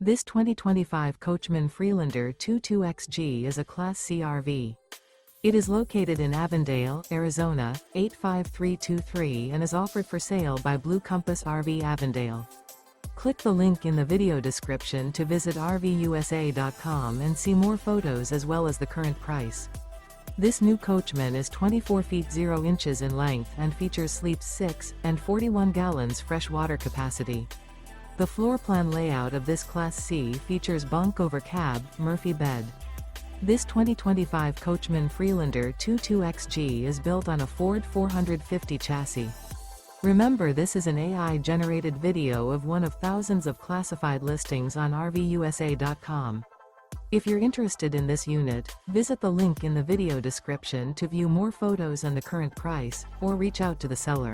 This 2025 Coachmen Freelander 22XG is a Class C RV. It is located in Avondale, Arizona, 85323 and is offered for sale by Blue Compass RV Avondale. Click the link in the video description to visit RVUSA.com and see more photos as well as the current price. This new Coachmen is 24 feet 0 inches in length and features sleeps 6 and 41 gallons fresh water capacity. The floor plan layout of this Class C features bunk over cab, Murphy bed. This 2025 Coachmen Freelander 22XG is built on a Ford 450 chassis. Remember, this is an AI-generated video of one of thousands of classified listings on RVUSA.com. If you're interested in this unit, visit the link in the video description to view more photos and the current price, or reach out to the seller.